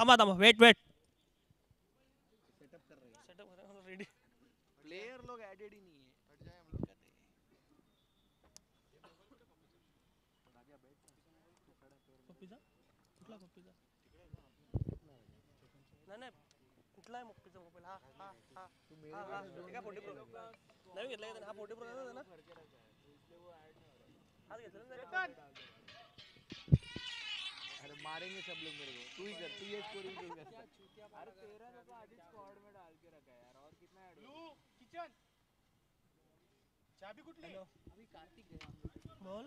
थांबा थांबा wait wait setup ready player लोग एडेड ही नहीं है हट जाए हम लोग पिझ्झा कुठला पिझ्झा नाही नाही कुठला आहे पिझ्झा मोबाईल हा हा हा हा हा 40 प्रो नवीन घेतला का हा 40 प्रो आहे ना आज घेतला ना अरे मारेंगे सब लोग मेरे को तू ही कर तू ये स्कोरिंग तू कर अरे 13 लोग आधी स्क्वाड में डाल के रखा है यार और कितना ऐड ब्लू किचन चाबी कुठली अभी कार्तिक गया बोल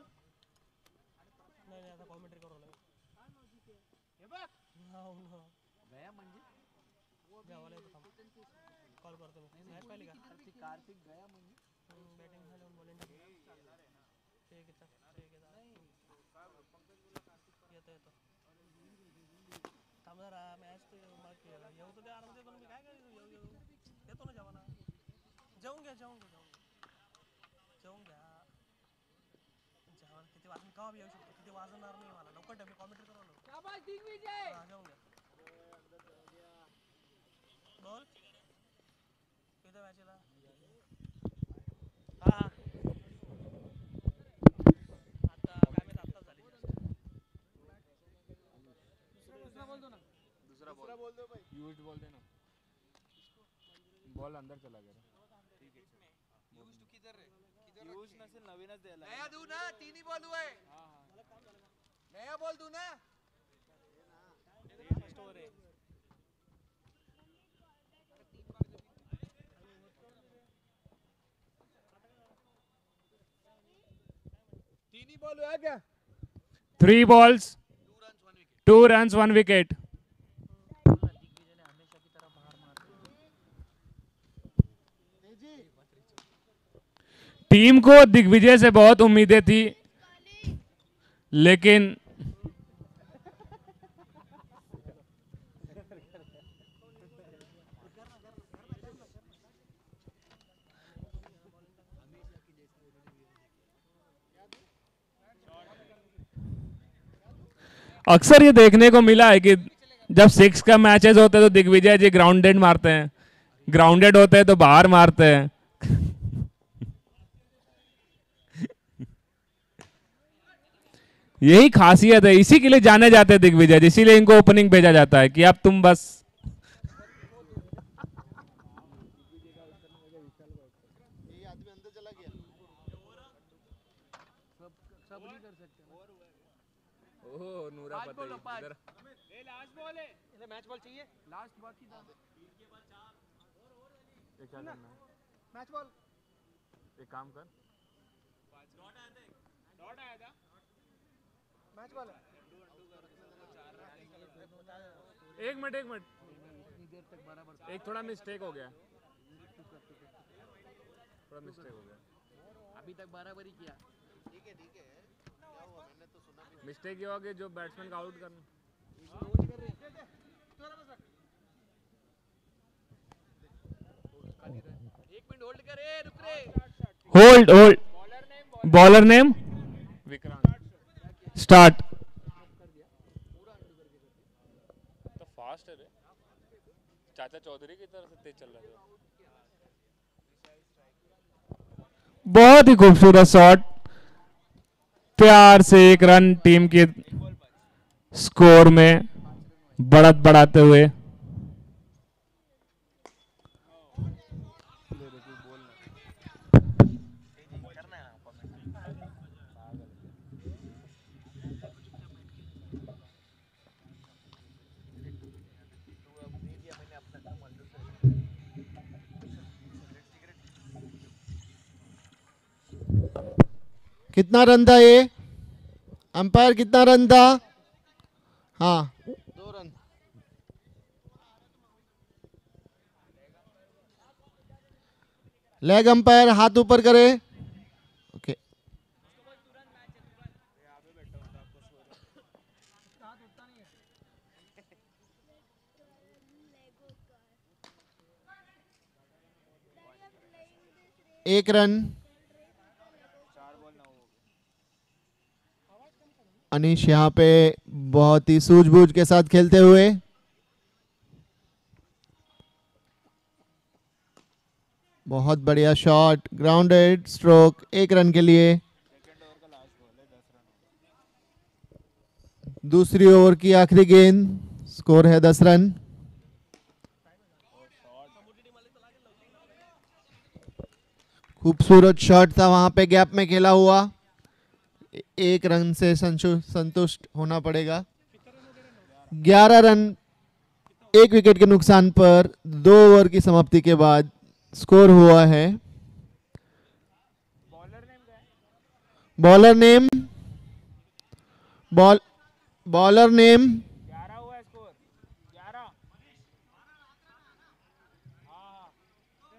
नाही नाही आता कॉमेंट्री करू लागलो हे बघ ना गया म्हणजे जेवायला येतो थांब कॉल करतो मी मॅच पाहिली का कार्तिक गया म्हणजे बॅटिंग झाल्यावर बॉलिंग ठीक आहे येतो थांब जरा मॅच तर येऊ तर द्या आराम देतो मी काय येऊ येतो ना जेवणा जेवून घ्या जेवण किती वाजून का येऊ शकतो किती वाजणार नाही मला लवकर ठेव मी कॉमेंट्री करू लागलो शाबाश दिग्विजय जेवून घ्या बोल किती मॅचला हा हा आता काय मी आत्ताच झाली दूसरा बोल दो ना दूसरा बोल दो भाई यूज्ड बोल देना बॉल अंदर चला गया ठीक है यूज्ड टू किधर रे यूज्ड नसेल नवीनच द्यायला नया देऊ ना तीन ही बॉल हुए हां हां नया बॉल दूं ना फर्स्ट ओवर है तीन ही बॉल हुआ क्या 3 balls 2 runs 1 wicket टीम को दिग्विजय से बहुत उम्मीदें थी लेकिन अक्सर ये देखने को मिला है कि जब 6 का मैचेस होते हैं तो दिग्विजय जी ग्राउंडेड मारते हैं ग्राउंडेड होते हैं तो बाहर मारते हैं यही खासियत है इसी के लिए जाने जाते हैं दिग्विजय जी इसीलिए इनको ओपनिंग भेजा जाता है कि अब तुम बस लास्ट बॉल है इधर मैच बॉल चाहिए लास्ट बाकी था ये क्या करना है मैच बॉल एक काम कर डॉट आया था मैच बॉल एक मिनट इतनी देर तक बराबर एक थोड़ा मिस्टेक हो गया अभी तक बराबर ही किया ठीक है क्या हुआ मैंने तो सुना मिस्टेक ये हुआ कि जो बैट्समैन का आउट करना एक मिनट होल्ड करे रुक रे hold bowler name Vikrant start तो फास्ट है रे चाचा चौधरी की तरफ से तेज चल रहा है बहुत ही खूबसूरत शॉट प्यार से 1 रन टीम के स्कोर में बढ़त बढ़ाते हुए कितना रन था ये अंपायर कितना रन था हाँ 2 रन लेग अंपायर हाथ ऊपर करे ओके एक रन अनीश यहाँ पे बहुत ही सूझबूझ के साथ खेलते हुए बहुत बढ़िया शॉट, ग्राउंडेड स्ट्रोक, 1 रन के लिए। दूसरी ओवर की आखिरी गेंद, स्कोर है 10 रन। खूबसूरत शॉट था, वहां पे गैप में खेला हुआ। 1 रन से संतुष्ट होना पड़ेगा। 11 रन 1 विकेट के नुकसान पर 2 ओवर की समाप्ति के बाद स्कोर हुआ है। बॉलर नेम बॉलर नेम 11 हुआ स्कोर 11।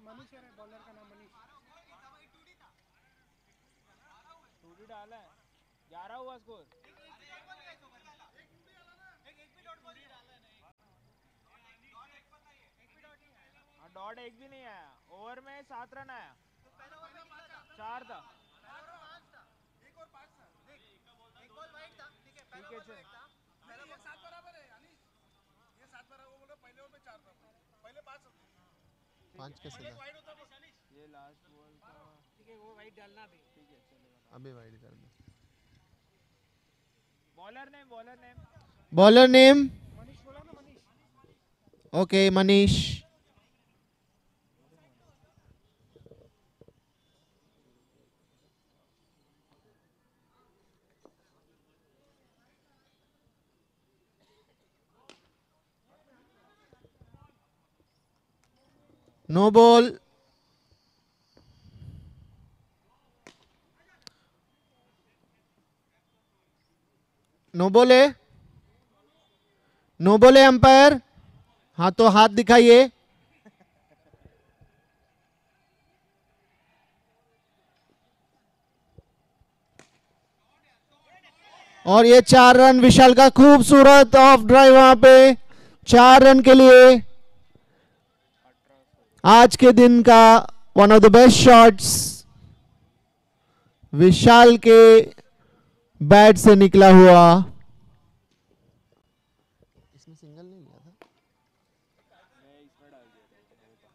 मनीष है बॉलर का नाम, मनीष तू भी डाला है। 11 हुआ स्कोर। डॉट एक भी नहीं आया, ओवर में 7 रन आया, 4 था। ठीक है चल। 5 कैसे था? ये लास्ट बॉल था। ठीक है, वो वाइड डालना भी। ठीक है चलेगा। अबे वाइड कर दे। बॉलर नेम मनीष बोला ना, Manish. Okay Manish. No ball. No ball है, नो बॉल है अंपायर। हाँ तो हाथ दिखाइए। और ये 4 रन, विशाल का खूबसूरत ऑफ ड्राइव वहां पे 4 रन के लिए। आज के दिन का one of the best shots Vishal के बैट से निकला हुआ। इसमें सिंगल नहीं लिया था, मैं इसमें डाल दिया था,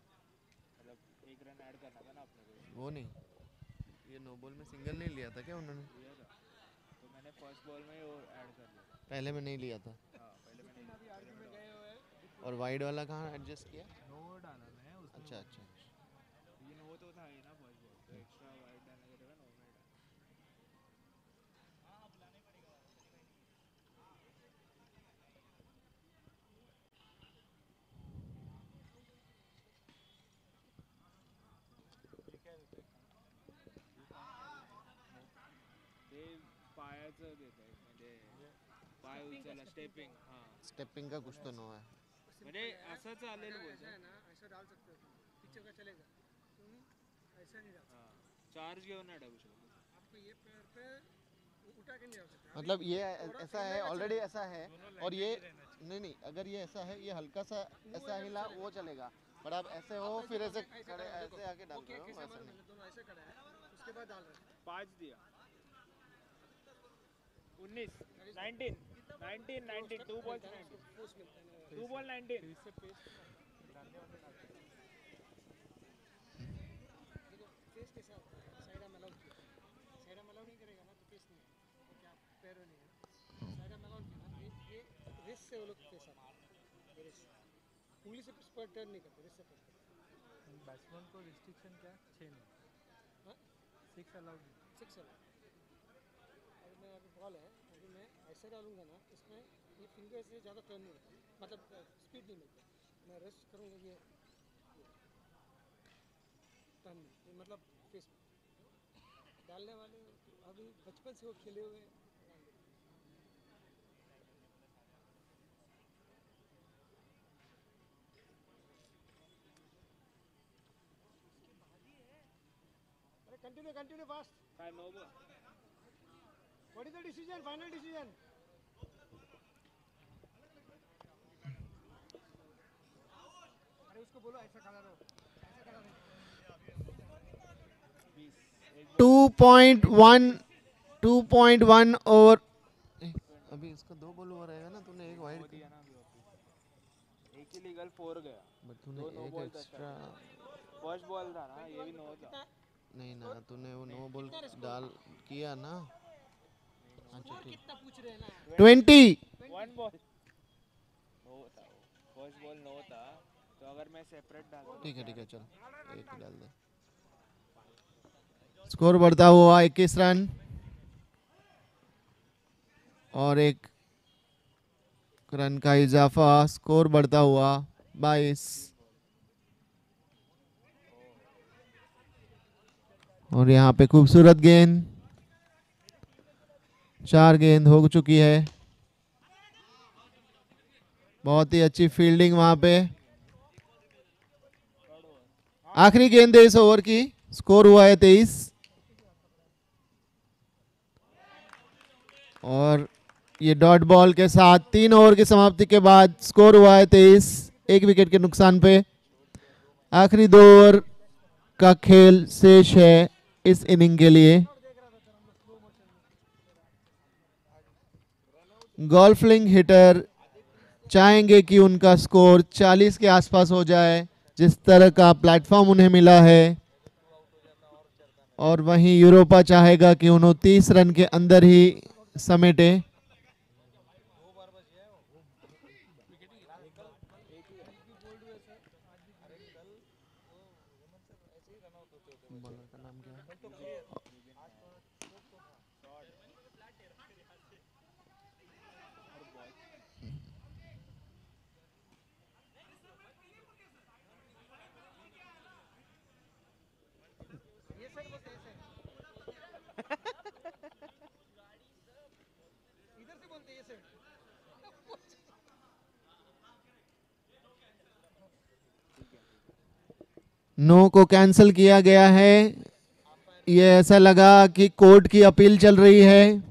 मतलब 1 रन ऐड करना था ना अपने को। वो नहीं, ये नो बॉल में सिंगल नहीं लिया था क्या उन्होंने? लिया था, तो मैंने फर्स्ट बॉल में और ऐड कर दिया। पहले में नहीं लिया था। हाँ पहले मैंने और वाइड वाला कहाँ एडजस्ट किया? नो डाला मैं उसमें। अच्छा अच्छा। ये नो तो था ही ना फर्स्ट बॉल, तो एक्स्ट्रा वाइड डालने की जगह नो में डाला। ते पायाचं देत आहे, म्हणजे पाय उचलला स्टेपिंग. हां स्टेपिंग का कुछ तो नो है। म्हणजे असं चालेल बोलतो ना, ऐसा डाल सकते हो, पिक्चर का चलेगा, ऐसा नहीं डाल सकते। हां चार्ज घेऊन नाही टाकू शकत. आपको ये पैर पे उठा के नहीं डाल सकते। मतलब ये ऐसा है, ऑलरेडी ऐसा है। और ये नहीं नहीं, अगर ये ऐसा है, ये हल्का सा ऐसा हिला वो चलेगा, पर आप ऐसे हो फिर ऐसे खड़े ऐसे आके डाल रहे हो, ऐसा नहीं। दोनों ऐसे खड़े हैं, उसके बाद डाल रहे हैं। 5 दिया. 19 19 19 19 2 बॉल्स 19 2 बॉल 19. फेस के साथ साइड में अलाउ किया, साइड में अलाउ नहीं करेगा ना तो फेस नहीं है, तो क्या पैर नहीं है, साइड में अलाउ किया ना, ये रिस्ट से वो लोग फेस आते हैं, रिस्ट उंगली से पर टर्न नहीं करते, रिस्ट से टर्न करते। बैट्समैन को रिस्ट्रिक्शन क्या 6 नहीं, हाँ 6 अलाउड, 6 अलाउड। और मैं अभी बॉल है, अभी मैं ऐसे डालूंगा ना, इसमें ये फिंगर से ज़्यादा टर्न नहीं होता, मतलब स्पीड नहीं मिलता। मैं रेस्ट करूँगा, ये टर्न नहीं, मतलब फेस डालने वाले अभी बचपन से वो खेले हुए। अरे continue continue fast. 5 no ball. What is the decision, final decision? अरे उसको बोलो ऐसा खड़ा रहो, ऐसा खड़ा रहो। 2.1 ओवर। अभी इसका 2 बॉल ओवर रहेगा ना, तूने एक वाइड दिया ना अभी. एक ही लीगल 4 गया, बट तूने एक एक्स्ट्रा फर्स्ट बॉल था ना, ये भी नो था। नहीं ना, तूने वो नो बॉल डाल किया ना। अच्छा ठीक। कितना पूछ रहे हैं ना 20। वन बॉल नो था, फर्स्ट बॉल नो था, तो अगर मैं सेपरेट डालता ठीक है चल, एक डाल दे। स्कोर बढ़ता हुआ 21 रन और 1 रन का इजाफा। स्कोर बढ़ता हुआ 22। और यहाँ पे खूबसूरत गेंद, 4 गेंद हो चुकी है। बहुत ही अच्छी फील्डिंग वहां पे। आखिरी गेंद है इस ओवर की। स्कोर हुआ है 23। और ये डॉट बॉल के साथ 3 ओवर की समाप्ति के बाद स्कोर हुआ है 23, 1 विकेट के नुकसान पे। आखिरी 2 ओवर का खेल शेष है इस इनिंग के लिए। गोल्फिंग हिटर चाहेंगे कि उनका स्कोर 40 के आसपास हो जाए, जिस तरह का प्लेटफॉर्म उन्हें मिला है। और वहीं यूरोपा चाहेगा कि उन्हें 30 रन के अंदर ही समेटे। इधर से बोलते हैं ये सर। नो को कैंसिल किया गया है। ये ऐसा लगा कि कोर्ट की अपील चल रही है।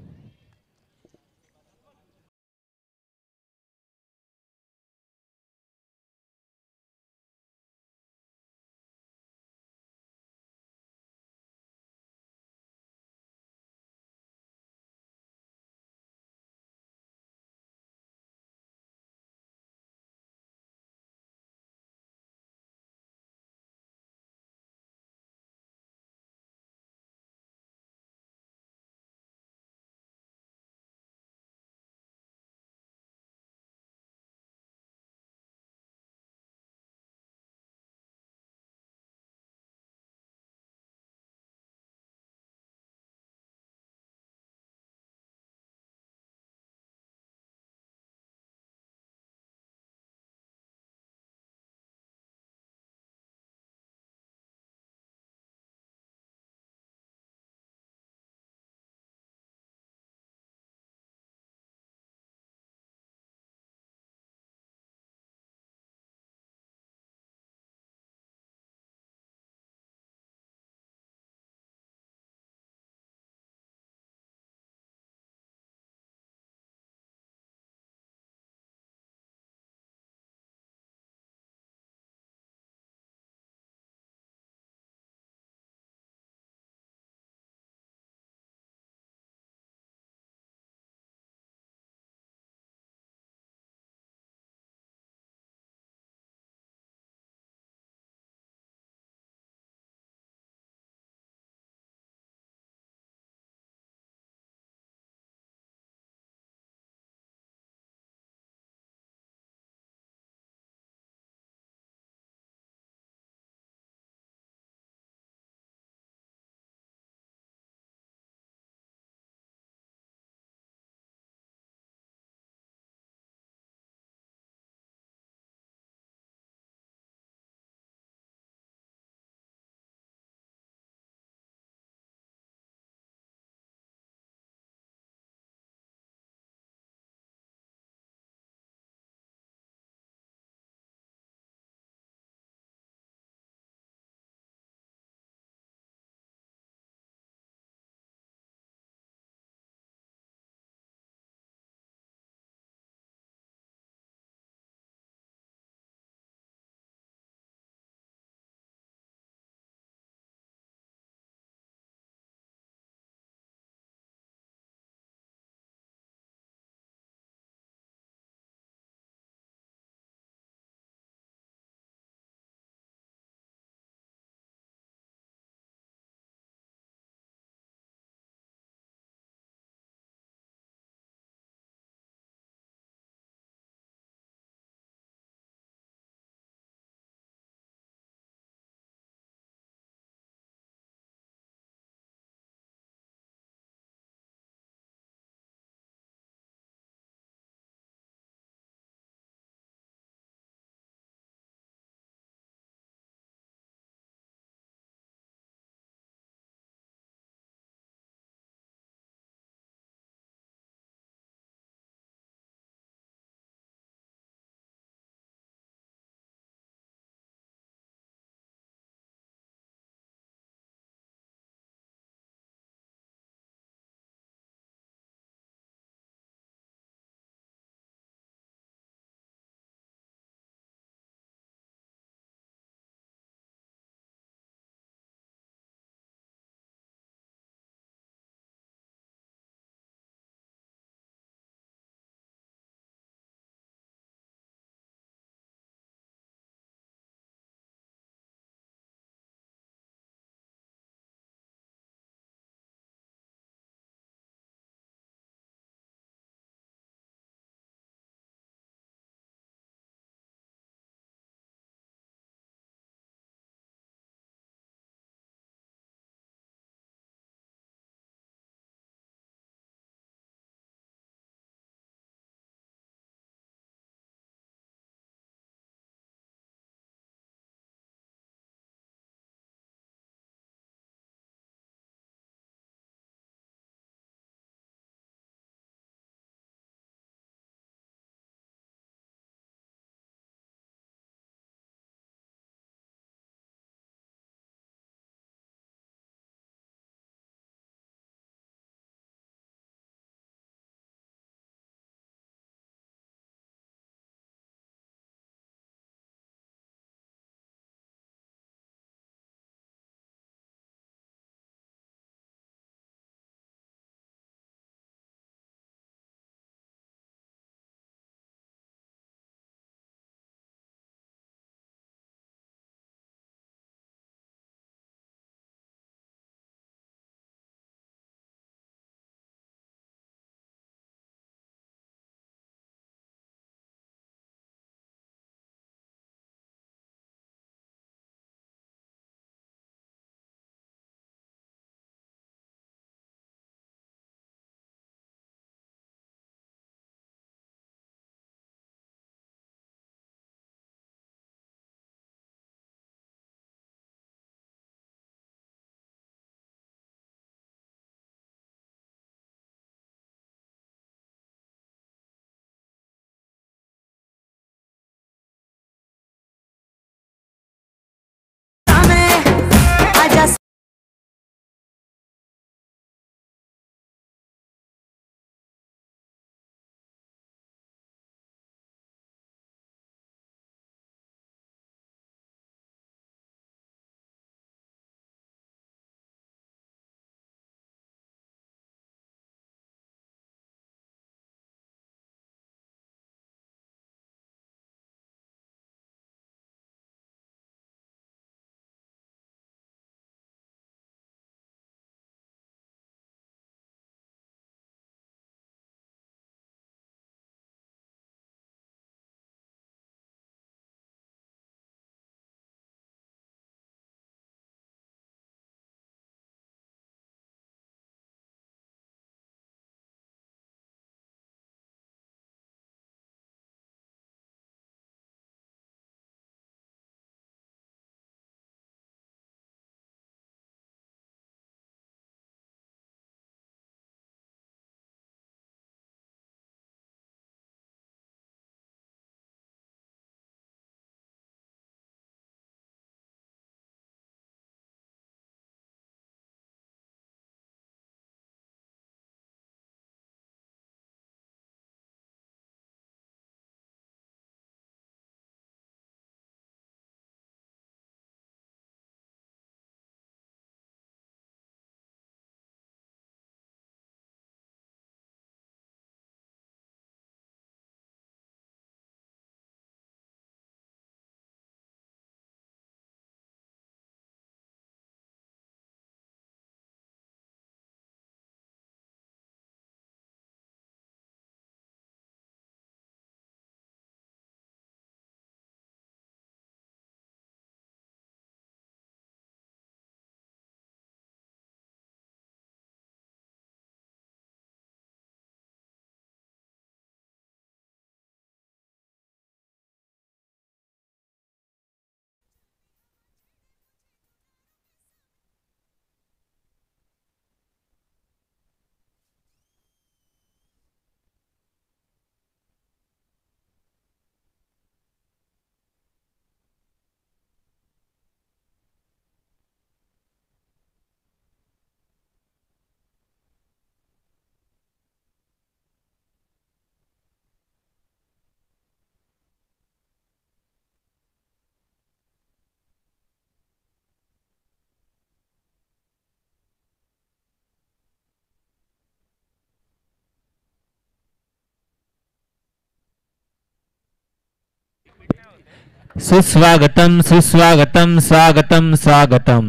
सुस्वागतम सुस्वागतम स्वागतम स्वागतम.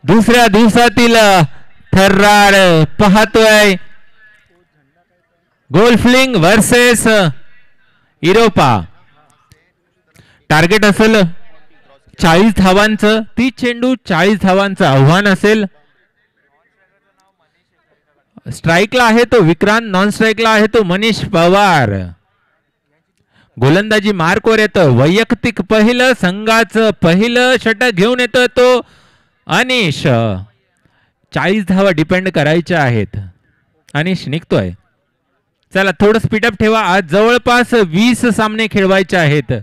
दुसऱ्या दिवसातील थर्रार पाहतोय. गोल्फलिंग वर्सेस युरोपा. टार्गेट असेल 40 धावांचं. 30 चेंडू 40 धावांचं आव्हान असेल. स्ट्राईकला आहे तो विक्रांत, नॉन स्ट्राईकला आहे तो मनीष पवार. गोलंदाजी मार्कवर येतो. वैयक्तिक पहिलं, संघाचं पहिलं षटक घेऊन येतो तो अनिश. 40 धावा डिपेंड करायच्या आहेत. अनिश निघतोय. चला थोडं स्पीडअप ठेवा. आज जवळपास 20 सामने खेळवायचे आहेत.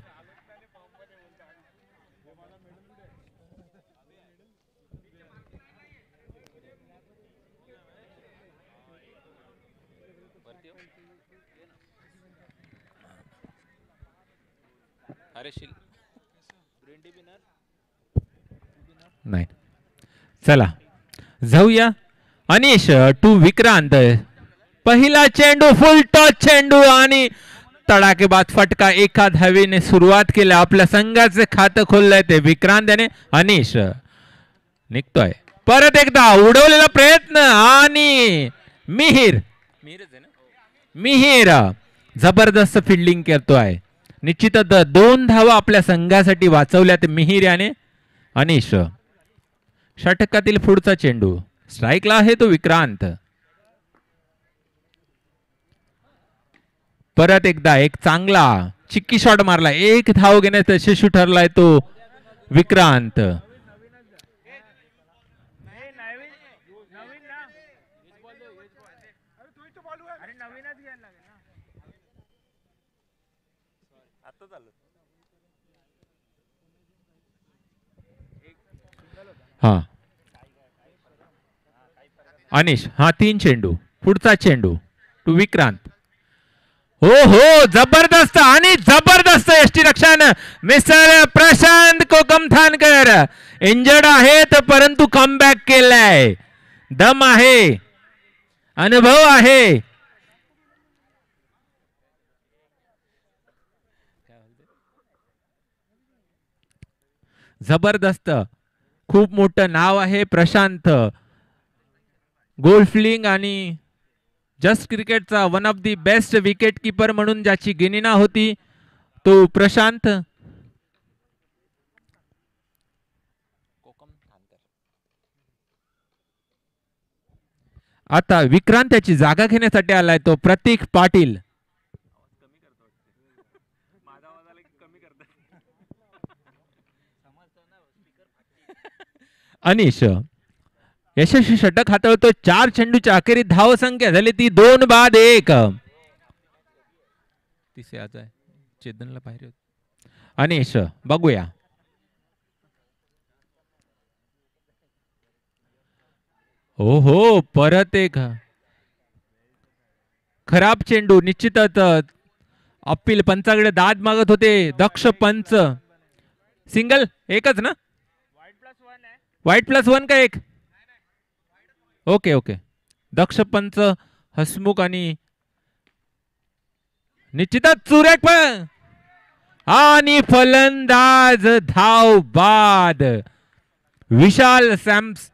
नाही चला जाऊया. अनिश टू विक्रांत. पहिला चेंडू फुल टॉस चेंडू आणि तडाकेबाद फटका. एका धावेने सुरुवात केली. आपल्या संघाचे खातं खोललंय ते विक्रांत याने. अनिश निघतोय. परत एकदा उडवलेला प्रयत्न आणि मिहीर जबरदस्त फिल्डिंग करतोय. निश्चितच 2 धावा आपल्या संघासाठी वाचवल्यात मिहीर याने. अनिश षटकातील पुढचा चेंडू. स्ट्राईकला आहे तो विक्रांत. परत एकदा एक चांगला चिक्की शॉट मारला. 1 धाव घेण्यात यशस्वी ठरलाय तो विक्रांत. हा अनिश. हा 3 चेंडू. पुढचा चेंडू टू विक्रांत. हो हो जबरदस्त आणि जबरदस्त यष्टी रक्षण मिस्टर प्रशांत कोकमथानकर. इंजर्ड आहेत परंतु कमबॅक केलाय. दम आहे, अनुभव आहे. जबरदस्त. खूप मोठं नाव आहे प्रशांत. गोल्फलिंग आणि जस्ट क्रिकेटचा one of the best wicket keeper म्हणून ज्याची गिणना होती तो प्रशांत. आता विक्रांत त्याची जागा घेण्यासाठी आलाय तो प्रतीक पाटील. अनिश यशस्वी षटक हाताळतो. 4 चेंडूच्या अखेरीत धाव संख्या झाली ती 2 बाद 1. तिसे आज आहे चेतनला बाहेर. अनिश बघूया. हो हो परत एक खराब चेंडू. निश्चितच अपील पंचाकडे दाद मागत होते दक्ष पंच. सिंगल एकच ना. व्हाईट प्लस 1 का 1. Okay okay. दक्ष पंच हसमुख आणि निश्चितच सुरेख पण आणि फलंदाज धाव बाद. विशाल सॅम्स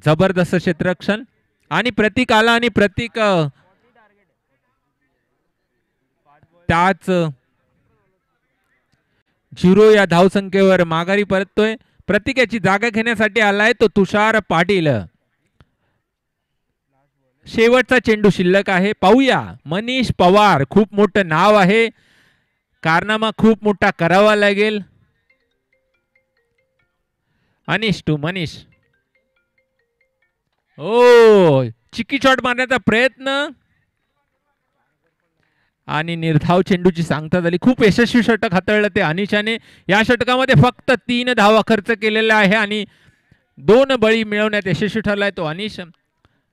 जबरदस्त क्षेत्ररक्षण आणि प्रतीक आला आणि प्रतीक त्याच 0 या धावसंख्येवर माघारी परततोय. प्रतीक याची जागा घेण्यासाठी आलाय तो तुषार पाटील. शेवटचा चेंडू शिल्लक आहे. पाहूया. मनीष पवार खूप मोठं नाव आहे. कारनामा खूप मोठा करावा लागेल. अनिश टू मनीष. ओ चिक्की शॉट मारण्याचा प्रयत्न आणि निर्धाव चेंडूची सांगता झाली. खूप यशस्वी षटक हाताळलं ते अनिशाने. या षटकामध्ये फक्त 3 धावा खर्च केलेला आहे आणि 2 बळी मिळवण्यात यशस्वी ठरलाय तो अनिश.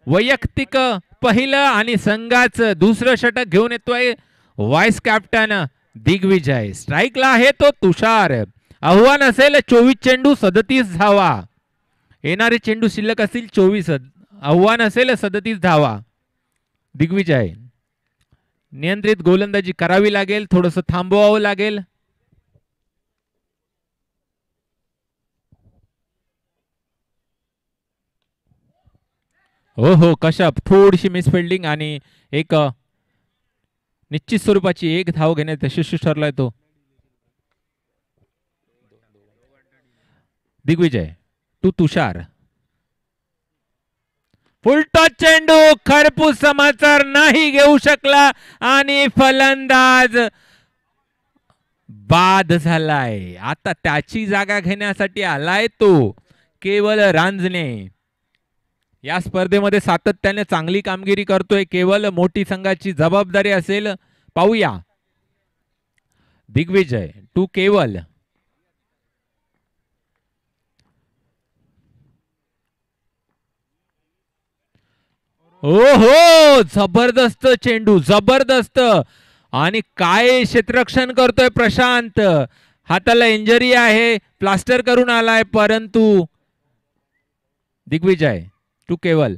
वैयक्तिक पहिलं आणि संघाचं दुसरं षटक घेऊन येतोय व्हाईस कॅप्टन दिग्विजय. स्ट्राईकला आहे तो तुषार. आव्हान असेल 24 चेंडू 37 धावा. येणारे चेंडू शिल्लक असतील 24. आव्हान असेल 37 धावा. दिग्विजय नियंत्रित गोलंदाजी करावी लागेल. थोडंसं थांबवावं लागेल. हो हो, कश्यप थोडीशी मिसफिल्डिंग आणि एक निश्चित स्वरूपाची एक धाव घेण्यात यशस्वी ठरलाय तो Digvijay to Tushar. Full toss चेंडू, खरपूस समाचार नाही घेऊ शकला आणि फलंदाज बाद झालाय. आता त्याची जागा घेण्यासाठी आलाय तो केवल रांजणे. या स्पर्धेमध्ये सातत्याने चांगली कामगिरी करतोय केवल. मोठी संघाची जबाबदारी असेल. पाहूया दिग्विजय टू केवल. हो हो, जबरदस्त चेंडू, जबरदस्त. आणि काय क्षेत्ररक्षण करतोय प्रशांत. हाताला इंजरी आहे, प्लास्टर करून आलाय, परंतु दिग्विजय टू केवल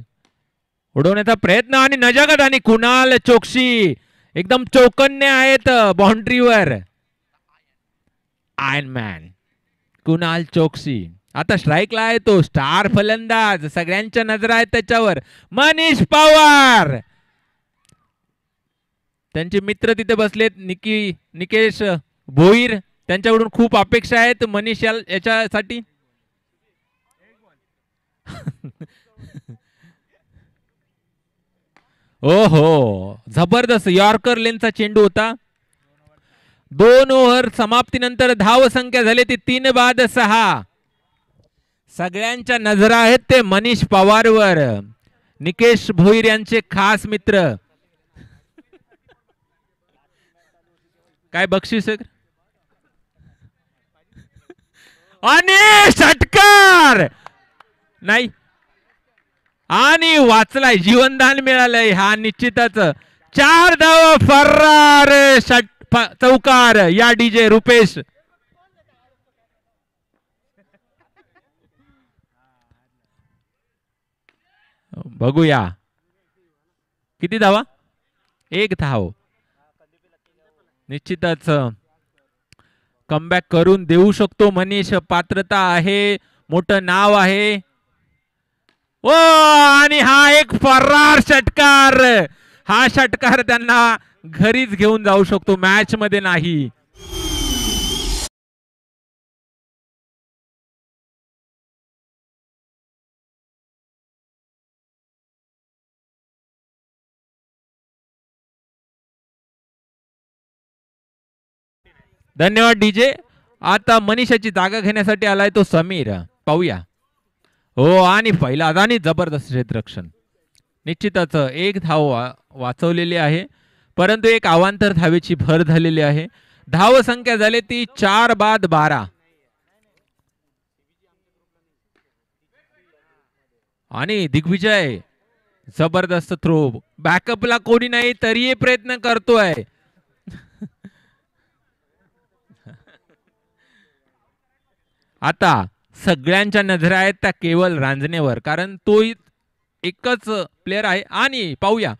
उडवण्याचा प्रयत्न आणि नजाकत आणि कुणाल चोक्सी एकदम चौकन्य आहेत बाउंड्रीवर. आयर्न मॅन कुणाल चोक्सी आता स्ट्राईकला आहे तो. स्टार फलंदाज, सगळ्यांच्या नजरा आहेत त्याच्यावर. मनीष पवार, त्यांचे मित्र तिथे बसलेत. निकेश भोईर, त्यांच्याकडून खूप अपेक्षा आहेत मनीष याच्यासाठी. ओ हो, जबरदस्त यॉर्कर लेनचा चेंडू होता. 2 ओव्हर समाप्तीनंतर धाव संख्या झाली ती 3 बाद 6. सगळ्यांच्या नजरा आहेत ते मनीष पवारवर. निकेश भोईर यांचे खास मित्र. काय बक्षीस आणि षटकार नाही आणि वाचलाय, जीवनदान मिळालंय. हा निश्चितच 4 धाव फरार चौकार या डीजे रुपेश. बघूया किती धावा. 1 धाव. निश्चितच कमबॅक करून देऊ शकतो मनीष. पात्रता आहे, मोठं नाव आहे. ओ आणि हा एक फरार षटकार. हा षटकार त्यांना घरीच घेऊन जाऊ शकतो, मॅच मध्ये नाही. धन्यवाद डीजे. आता मनीषाची जागा घेण्यासाठी आलाय तो समीर. पाहूया. हो आणि पहिला आणि जबरदस्त क्षेत्ररक्षण. निश्चितच 1 धाव वाचवलेली आहे, परंतु एक अवांतर धावेची भर झालेली आहे. धाव संख्या झाली ती 4 बाद 12. आणि दिग्विजय जबरदस्त थ्रो. बॅकअपला कोणी नाही तरीही प्रयत्न करतोय. आता सगळ्यांच्या नजरा आहेत त्या केवल रांजणेवर, कारण तो एकच प्लेयर आहे. आणि पाहूया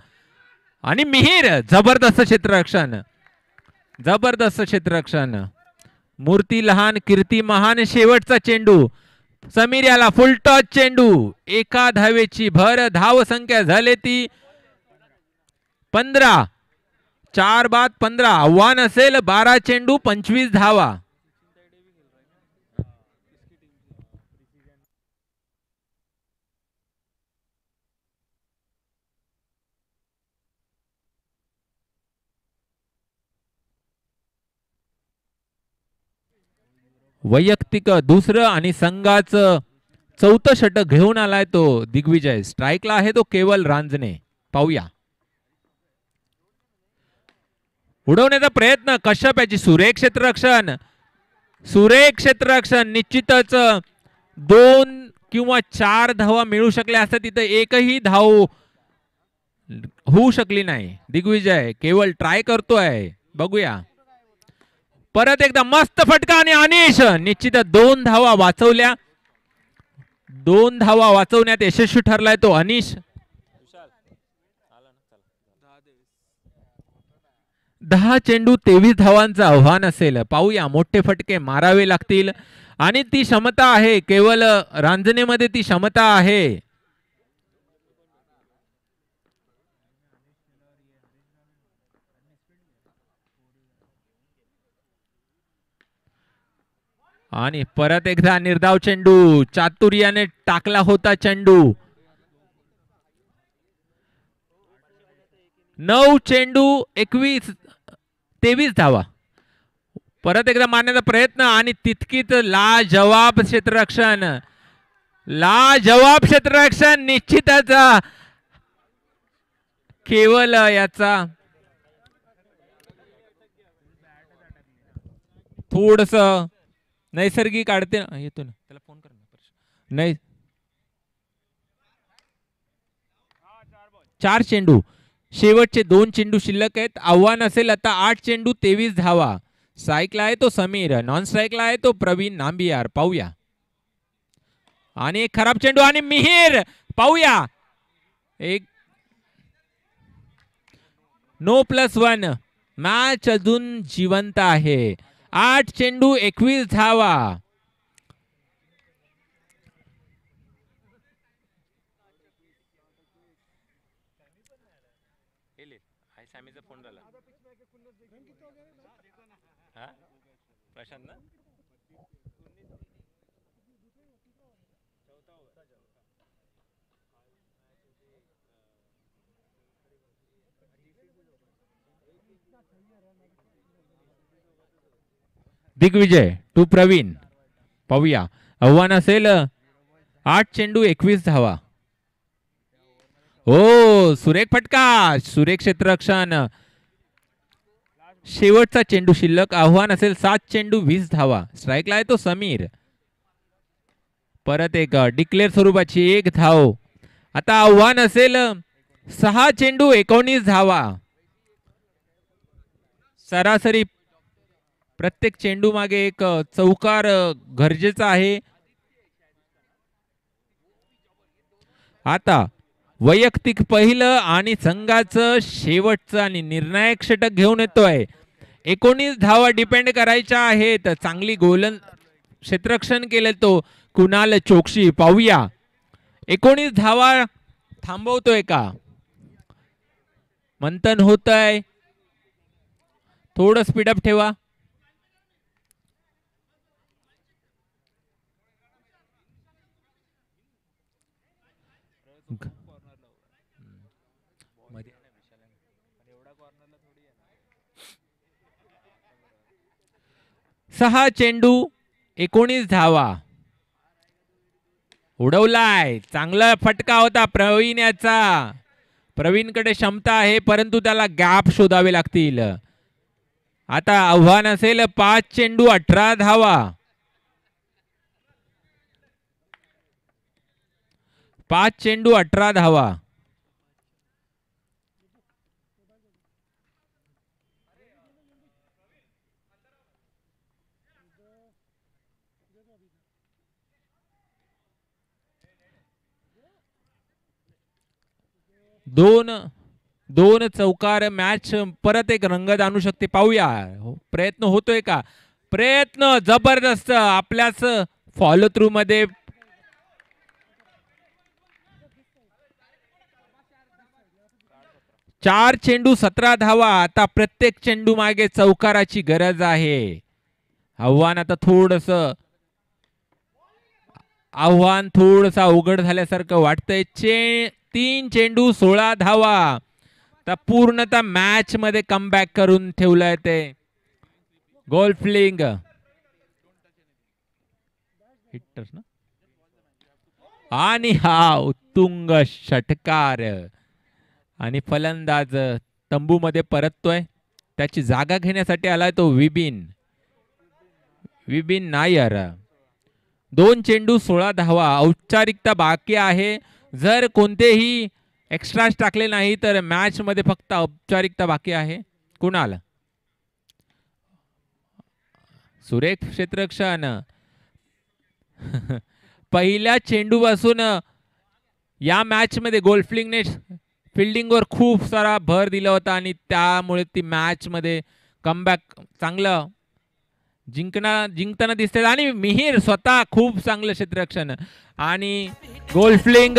आणि मिहीर जबरदस्त क्षेत्ररक्षण, जबरदस्त क्षेत्ररक्षण. मूर्ती लहान कीर्ती महान. शेवटचा चेंडू समीर याला फुल टॉस चेंडू. 1 धावेची भर. धाव संख्या झाली ती 15. 4 बाद 15. आव्हान असेल 12 चेंडू 25 धावा. वैयक्तिक दुसरं आणि संघाचं 4थं षटक घेऊन आलाय तो दिग्विजय. स्ट्राईकला आहे तो केवल रांजणे. पाहूया. उडवण्याचा प्रयत्न कश्यप याची सुरेख क्षेत्ररक्षण, सुरेख क्षेत्ररक्षण. निश्चितच 2 किंवा 4 धावा मिळू शकल्या असतात, तिथं एकही धाव होऊ शकली नाही. दिग्विजय केवळ ट्राय करतोय. बघूया. परत एकदा मस्त फटका आणि अनिश निश्चितच 2 धावा वाचवल्या. 2 धावा वाचवण्यात यशस्वी ठरलाय तो अनिश. 10 चेंडू 23 धावांचं आव्हान असेल. पाहूया. मोठे फटके मारावे लागतील आणि ती क्षमता आहे केवळ रांजणेमध्ये, ती क्षमता आहे. आणि परत एकदा निर्धाव चेंडू, चातुर्याने टाकला होता चेंडू. 9 चेंडू 23 धावा. परत एकदा मारण्याचा प्रयत्न आणि तितकीच लाजवाब क्षेत्ररक्षण. लाजवाब क्षेत्ररक्षण निश्चितच. केवळ याचा थोडस नैसर्गिक काढते येतो ना, त्याला फोन कर नाही. 4 चेंडू, शेवटचे 2 चेंडू शिल्लक आहेत. आव्हान असेल आता 8 चेंडू 23 धावा. स्ट्राईकला आहे तो समीर, नॉन स्ट्राईकला आहे तो प्रवीण नांबियार. पाहूया. आणि एक खराब चेंडू आणि मिहिर. पाहूया. एक नो +1. मॅच अजून जिवंत आहे. 8 चेंडू 21 धावा. प्रशांत ना दिग्विजय टू प्रवीण. पाहूया. आव्हान असेल 8 चेंडू 21 धावा. ओ सुरेख फटका, सुरेख क्षेत्ररक्षण. शेवटचा चेंडू शिल्लक. आव्हान असेल 7 चेंडू 20 धावा. स्ट्राईकला आहे तो समीर. परत एक डिक्लेअर स्वरूपाची 1 धाव. आता आव्हान असेल 6 चेंडू 19 धावा. सरासरी प्रत्येक चेंडू मागे एक चौकार गरजेचा आहे. आता वैयक्तिक पहिलं आणि संघाचं शेवटचं आणि निर्णायक षटक घेऊन येतोय. 19 धावा डिपेंड करायच्या आहेत. चांगली गोलन क्षेत्ररक्षण केलं तो कुणाल चोक्सी. पाहूया 19 धावा थांबवतोय का. मंथन होतंय. थोडं स्पीडअप ठेवा. सहा चेंडू 19 धावा. उडवलाय. चांगला फटका होता प्रवीण याचा. प्रवीणकडे क्षमता आहे परंतु त्याला गॅप शोधावे लागतील. आता आव्हान असेल 5 चेंडू 18 धावा. 5 चेंडू 18 धावा. दोन चौकार मॅच परत एक रंगत आणू शकते. पाहूया प्रयत्न होतोय का. प्रयत्न जबरदस्त. आपल्याच फॉलो थ्रू मध्ये 4 चेंडू 17 धावा. आता प्रत्येक चेंडू मागे चौकाराची गरज आहे. आव्हान आता थोडस अवघड झाल्यासारखं वाटतंय. 3 चेंडू 16 धावा. तर पूर्णतः मॅच मध्ये कमबॅक करून ठेवलंय ते गोल्फलिंग. हिटर्स ना. आणि हा उत्तुंग षटकार. आणि फलंदाज तंबू मध्ये परततोय. त्याची जागा घेण्यासाठी आलाय तो विबिन नायर. 2 चेंडू 16 धावा. औपचारिकता बाकी आहे. जर कोणतेही एक्स्ट्राज टाकले नाही तर मॅच मध्ये फक्त औपचारिकता बाकी आहे. कुणाल सुरेख क्षेत्ररक्षण. पहिल्या चेंडू पासून या मॅच मध्ये गोल्फलिंगने फिल्डिंगवर खूप सारा भर दिला होता आणि त्यामुळे ती मॅच मध्ये कमबॅक चांगलं जिंकताना दिसते. आणि मिहिर स्वतः खूप चांगलं क्षेत्ररक्षण आणि गोल्फलिंग